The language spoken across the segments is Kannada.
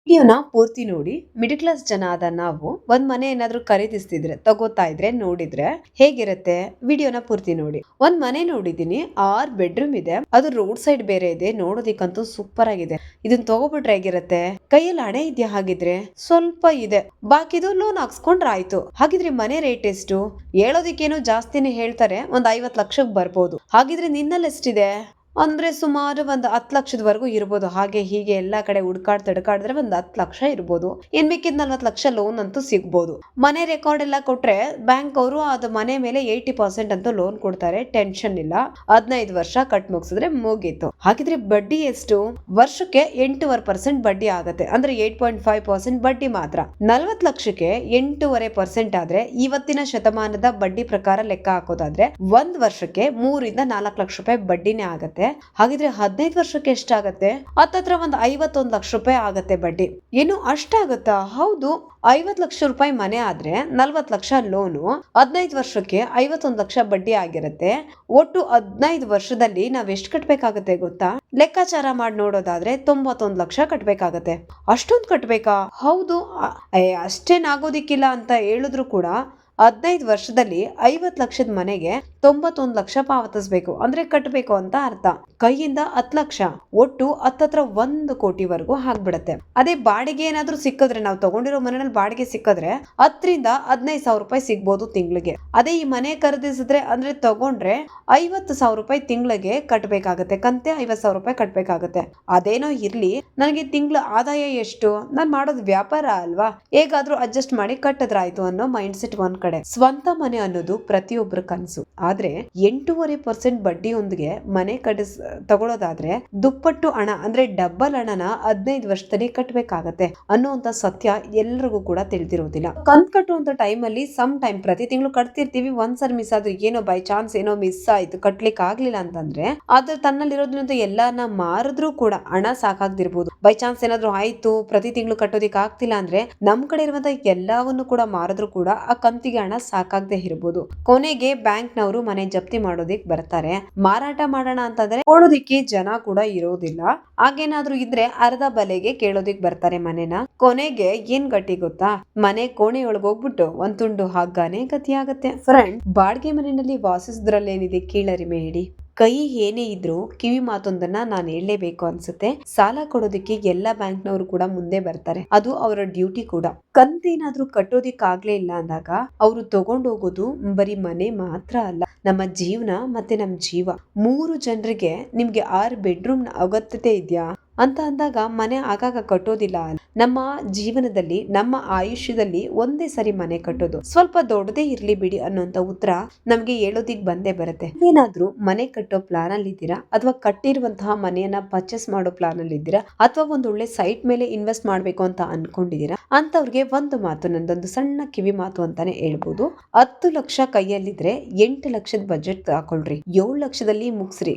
ವಿಡಿಯೋನ ಪೂರ್ತಿ ನೋಡಿ. ಮಿಡಲ್ ಕ್ಲಾಸ್ ಜನ ಆದ ನಾವು ಒಂದ್ ಮನೆ ಏನಾದ್ರೂ ಖರೀದಿಸ್ತಿದ್ರೆ ತಗೋತಾ ಇದ್ರೆ ನೋಡಿದ್ರೆ ಹೇಗಿರುತ್ತೆ? ವಿಡಿಯೋನ ಪೂರ್ತಿ ನೋಡಿ. ಒಂದ್ ಮನೆ ನೋಡಿದೀನಿ, 6 ಬೆಡ್ರೂಮ್ ಇದೆ, ಅದು ರೋಡ್ ಸೈಡ್ ಬೇರೆ ಇದೆ. ನೋಡೋದಿಕ್ಕಂತೂ ಸೂಪರ್ ಆಗಿದೆ. ಇದನ್ನ ತಗೋಬಿಟ್ರೆ ಹೇಗಿರುತ್ತೆ? ಕೈಯಲ್ಲಿ ಹಣೆ ಇದೆಯಾ? ಹಾಗಿದ್ರೆ ಸ್ವಲ್ಪ ಇದೆ, ಬಾಕಿದು ಲೋನ್ ಹಾಕ್ಸ್ಕೊಂಡ್ರೆ ಆಯ್ತು. ಹಾಗಿದ್ರೆ ಮನೆ ರೇಟ್ ಎಷ್ಟು? ಹೇಳೋದಿಕ್ಕೇನೋ ಜಾಸ್ತಿನೇ ಹೇಳ್ತಾರೆ, ಒಂದ್ 50 ಲಕ್ಷಕ್ಕೆ ಬರ್ಬೋದು. ಹಾಗಿದ್ರೆ ನಿನ್ನಲ್ಲಿ ಎಷ್ಟಿದೆ? ಅಂದ್ರೆ ಸುಮಾರು ಒಂದ್ 10 ಲಕ್ಷದವರೆಗೂ ಇರ್ಬೋದು. ಹಾಗೆ ಹೀಗೆ ಎಲ್ಲಾ ಕಡೆ ತಡ್ಕಾಡಿದ್ರೆ ಒಂದ್ 10 ಲಕ್ಷ ಇರ್ಬೋದು. ಇನ್ ಮಿಕ್ಕಿದ್ 40 ಲಕ್ಷ ಲೋನ್ ಅಂತೂ ಸಿಗ್ಬೋದು. ಮನೆ ರೆಕಾರ್ಡ್ ಎಲ್ಲ ಕೊಟ್ರೆ ಬ್ಯಾಂಕ್ ಅವರು ಅದು ಮನೆ ಮೇಲೆ 80% ಅಂತೂ ಲೋನ್ ಕೊಡ್ತಾರೆ. ಟೆನ್ಷನ್ ಇಲ್ಲ. 15 ವರ್ಷ ಕಟ್ ಮುಗಿಸಿದ್ರೆ ಮುಗೀತು. ಹಾಗಿದ್ರೆ ಬಡ್ಡಿ ಎಷ್ಟು? ವರ್ಷಕ್ಕೆ 8.5% ಬಡ್ಡಿ ಆಗುತ್ತೆ. ಅಂದ್ರೆ 8.5% ಬಡ್ಡಿ ಮಾತ್ರ. 40 ಲಕ್ಷಕ್ಕೆ 8.5% ಆದ್ರೆ ಇವತ್ತಿನ ಶತಮಾನದ ಬಡ್ಡಿ ಪ್ರಕಾರ ಲೆಕ್ಕ ಹಾಕೋದಾದ್ರೆ ಒಂದ್ ವರ್ಷಕ್ಕೆ 3 ಇಂದ 4 ಲಕ್ಷ ರೂಪಾಯಿ ಬಡ್ಡಿನೇ ಆಗತ್ತೆ. ಹಾಗಿದ್ರೆ 15 ವರ್ಷಕ್ಕೆ ಎಷ್ಟಾಗತ್ತೆ? ಹತ್ತತ್ರ ಒಂದ್ 51 ಲಕ್ಷ ರೂಪಾಯಿ ಆಗತ್ತೆ ಬಡ್ಡಿ. ಏನು ಅಷ್ಟಾಗತ್ತಾ? ಹೌದು. 50 ಲಕ್ಷ ರೂಪಾಯಿ ಮನೆ ಆದ್ರೆ 40 ಲಕ್ಷ ಲೋನು, 15 ವರ್ಷಕ್ಕೆ 51 ಲಕ್ಷ ಬಡ್ಡಿ ಆಗಿರುತ್ತೆ. ಒಟ್ಟು 15 ವರ್ಷದಲ್ಲಿ ನಾವ್ ಎಷ್ಟು ಕಟ್ಬೇಕಾಗತ್ತೆ ಗೊತ್ತಾ? ಲೆಕ್ಕಾಚಾರ ಮಾಡಿ ನೋಡೋದಾದ್ರೆ 91 ಲಕ್ಷ ಕಟ್ಬೇಕಾಗತ್ತೆ. ಅಷ್ಟೊಂದು ಕಟ್ಬೇಕಾ? ಹೌದು. ಅಷ್ಟೇನಾಗೋದಿಕ್ಕಿಲ್ಲ ಅಂತ ಹೇಳಿದ್ರು ಕೂಡ 15 ವರ್ಷದಲ್ಲಿ 50 ಲಕ್ಷದ ಮನೆಗೆ 91 ಲಕ್ಷ ಪಾವತಿಸ್ಬೇಕು, ಅಂದ್ರೆ ಕಟ್ಬೇಕು ಅಂತ ಅರ್ಥ. ಕೈಯಿಂದ 10 ಲಕ್ಷ, ಒಟ್ಟು ಹತ್ತತ್ರ 1 ಕೋಟಿವರೆಗೂ ಆಗ್ಬಿಡತ್ತೆ. ಅದೇ ಬಾಡಿಗೆ ಏನಾದ್ರೂ ಸಿಕ್ಕಿದ್ರೆ, ನಾವು ತಗೊಂಡಿರೋ ಮನೆಯಲ್ಲಿ ಬಾಡಿಗೆ ಸಿಕ್ಕಿದ್ರೆ 10 ರಿಂದ 15 ಸಾವಿರ ರೂಪಾಯಿ ಸಿಗ್ಬೋದು ತಿಂಗಳಿಗೆ. ಅದೇ ಈ ಮನೆ ಖರೀದಿಸಿದ್ರೆ ಅಂದ್ರೆ ತಗೊಂಡ್ರೆ 50,000 ರೂಪಾಯಿ ತಿಂಗಳಿಗೆ ಕಟ್ಬೇಕಾಗತ್ತೆ. ಕಂತೆ 50,000 ರೂಪಾಯಿ ಕಟ್ಬೇಕಾಗತ್ತೆ. ಅದೇನೋ ಇರ್ಲಿ, ನನಗೆ ತಿಂಗಳ ಆದಾಯ ಎಷ್ಟು? ನಾನ್ ಮಾಡೋದು ವ್ಯಾಪಾರ ಅಲ್ವಾ, ಹೇಗಾದ್ರೂ ಅಡ್ಜಸ್ಟ್ ಮಾಡಿ ಕಟ್ಟಿದ್ರಾಯ್ತು ಅನ್ನೋ ಮೈಂಡ್ ಸೆಟ್ ಒಂದ್ ಕಡೆ. ಸ್ವಂತ ಮನೆ ಅನ್ನೋದು ಪ್ರತಿಯೊಬ್ಬರ ಕನಸು. ಆದ್ರೆ 8.5% ಬಡ್ಡಿಯೊಂದಿಗೆ ಮನೆ ತಗೊಳ್ಳೋದಾದ್ರೆ ದುಪ್ಪಟ್ಟು ಹಣ, ಅಂದ್ರೆ ಡಬಲ್ ಹಣನ 15 ವರ್ಷದಲ್ಲಿ ಕಟ್ಬೇಕಾಗತ್ತೆ ಅನ್ನುವಂತ ಸತ್ಯ ಎಲ್ರಿಗೂ ಕೂಡ ತಿಳಿದಿರೋದಿಲ್ಲ. ಕಂತ್ ಕಟ್ಟುವಂತ ಟೈಮಲ್ಲಿ ಸಮ್ ಟೈಮ್ ಪ್ರತಿ ತಿಂಗಳು ಕಟ್ತಿರ್ತೀವಿ. ಒಂದ್ಸರಿ ಮಿಸ್ ಆದ್ರೂ, ಏನೋ ಬೈ ಚಾನ್ಸ್ ಏನೋ ಮಿಸ್ ಆಯ್ತು, ಕಟ್ಲಿಕ್ಕೆ ಆಗ್ಲಿಲ್ಲ ಅಂತಂದ್ರೆ ಅದ್ರ ತನ್ನಲ್ಲಿರೋದ್ರಿಂದ ಎಲ್ಲಾನ ಮಾರಿದ್ರೂ ಕೂಡ ಹಣ ಸಾಕಾಗ್ದಿರ್ಬೋದು. ಬೈ ಚಾನ್ಸ್ ಏನಾದ್ರು ಆಯ್ತು, ಪ್ರತಿ ತಿಂಗಳು ಕಟ್ಟೋದಿಕ್ ಆಗ್ತಿಲ್ಲ ಅಂದ್ರೆ ನಮ್ ಕಡೆ ಇರುವಂತ ಎಲ್ಲವನ್ನು ಕೂಡ ಮಾರಿದ್ರು ಕೂಡ ಆ ಕಂತಿಗೆ ಹಣ ಸಾಕಾಗದೆ ಇರ್ಬೋದು. ಕೊನೆಗೆ ಬ್ಯಾಂಕ್ ನವರು ಮನೆ ಜಪ್ತಿ ಮಾಡೋದಿಕ್ ಬರ್ತಾರೆ. ಮಾರಾಟ ಮಾಡೋಣ ಅಂತಂದ್ರೆ ಕೊಡೋದಿಕ್ಕೆ ಜನ ಕೂಡ ಇರೋದಿಲ್ಲ. ಹಾಗೇನಾದ್ರೂ ಇದ್ರೆ ಅರ್ಧ ಬೆಲೆಗೆ ಕೇಳೋದಿಕ್ ಬರ್ತಾರೆ ಮನೆನ. ಕೊನೆಗೆ ಏನ್ ಗತಿ ಗೊತ್ತಾ? ಮನೆ ಕೋಣೆಯೊಳಗೆ ಹೋಗ್ಬಿಟ್ಟು ಒಂದ್ ತುಂಡು ಹಗ್ಗನೇ ಗತಿಯಾಗತ್ತೆ. ಫ್ರೆಂಡ್, ಬಾಡಿಗೆ ಮನೆಯಲ್ಲಿ ವಾಸಿಸೋದ್ರಲ್ಲೇನಿದೆ ಕೀಳರಿಮೆ ಹೇಳಿ? ಕೈ ಏನೇ ಇದ್ರು ಕಿವಿ ಮಾತೊಂದನ್ನ ನಾನು ಹೇಳಲೇಬೇಕು ಅನ್ಸುತ್ತೆ. ಸಾಲ ಕೊಡೋದಕ್ಕೆ ಎಲ್ಲಾ ಬ್ಯಾಂಕ್ನವರು ಕೂಡ ಮುಂದೆ ಬರ್ತಾರೆ, ಅದು ಅವರ ಡ್ಯೂಟಿ ಕೂಡ. ಕಂತೇನಾದ್ರೂ ಕಟ್ಟೋದಿಕ್ ಆಗ್ಲೇ ಇಲ್ಲ ಅಂದಾಗ ಅವರು ತಗೊಂಡೋಗೋದು ಬರೀ ಮನೆ ಮಾತ್ರ ಅಲ್ಲ, ನಮ್ಮ ಜೀವನ ಮತ್ತೆ ನಮ್ ಜೀವ. 3 ಜನರಿಗೆ ನಿಮ್ಗೆ 6 ಬೆಡ್ರೂಮ್ ಅಗತ್ಯತೆ ಇದೆಯಾ ಅಂತ ಅಂದಾಗ ಮನೆ ಆಗಾಗ ಕಟ್ಟೋದಿಲ್ಲ. ನಮ್ಮ ಜೀವನದಲ್ಲಿ, ನಮ್ಮ ಆಯುಷ್ಯದಲ್ಲಿ ಒಂದೇ ಸರಿ ಮನೆ ಕಟ್ಟೋದು. ಸ್ವಲ್ಪ ದೊಡ್ಡದೇ ಇರ್ಲಿ ಬಿಡಿ ಅನ್ನೋಂತ ಉತ್ತರ ನಮ್ಗೆ ಹೇಳೋದಿಕ್ ಬಂದೇ ಬರುತ್ತೆ. ಏನಾದ್ರೂ ಮನೆ ಕಟ್ಟೋ ಪ್ಲಾನ್ ಅಲ್ಲಿ ಇದ್ದೀರಾ, ಅಥವಾ ಕಟ್ಟಿರುವಂತಹ ಮನೆಯನ್ನ ಪರ್ಚೇಸ್ ಮಾಡೋ ಪ್ಲಾನ್ ಅಲ್ಲಿ ಇದ್ದೀರಾ, ಅಥವಾ ಒಂದ್ ಒಳ್ಳೆ ಸೈಟ್ ಮೇಲೆ ಇನ್ವೆಸ್ಟ್ ಮಾಡ್ಬೇಕು ಅಂತ ಅನ್ಕೊಂಡಿದೀರಾ ಅಂತವ್ರಿಗೆ ಒಂದು ಮಾತು, ನಂದೊಂದು ಸಣ್ಣ ಕಿವಿ ಮಾತು ಅಂತಾನೆ ಹೇಳ್ಬೋದು. 10 ಲಕ್ಷ ಕೈಯಲ್ಲಿದ್ರೆ 8 ಲಕ್ಷದ ಬಜೆಟ್ ಹಾಕೊಳ್ರಿ. 7 ಲಕ್ಷದಲ್ಲಿ ಮುಗಿಸ್ರಿ.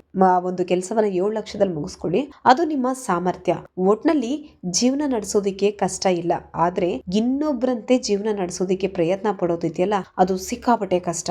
ಒಂದು ಕೆಲಸವನ್ನ 7 ಲಕ್ಷದಲ್ಲಿ ಮುಗಿಸ್ಕೊಳ್ಳಿ. ಅದು ನಿಮ್ಮ ಸಾಮರ್ಥ್ಯ. ಒಟ್ನಲ್ಲಿ ಜೀವನ ನಡೆಸೋದಿಕ್ಕೆ ಕಷ್ಟ ಇಲ್ಲ, ಆದ್ರೆ ಇನ್ನೊಬ್ಬರಂತೆ ಜೀವನ ನಡೆಸೋದಿಕ್ಕೆ ಪ್ರಯತ್ನ ಪಡೋದಿದೆಯಲ್ಲ, ಅದು ಸಿಕ್ಕಾಪಟ್ಟೆ ಕಷ್ಟ.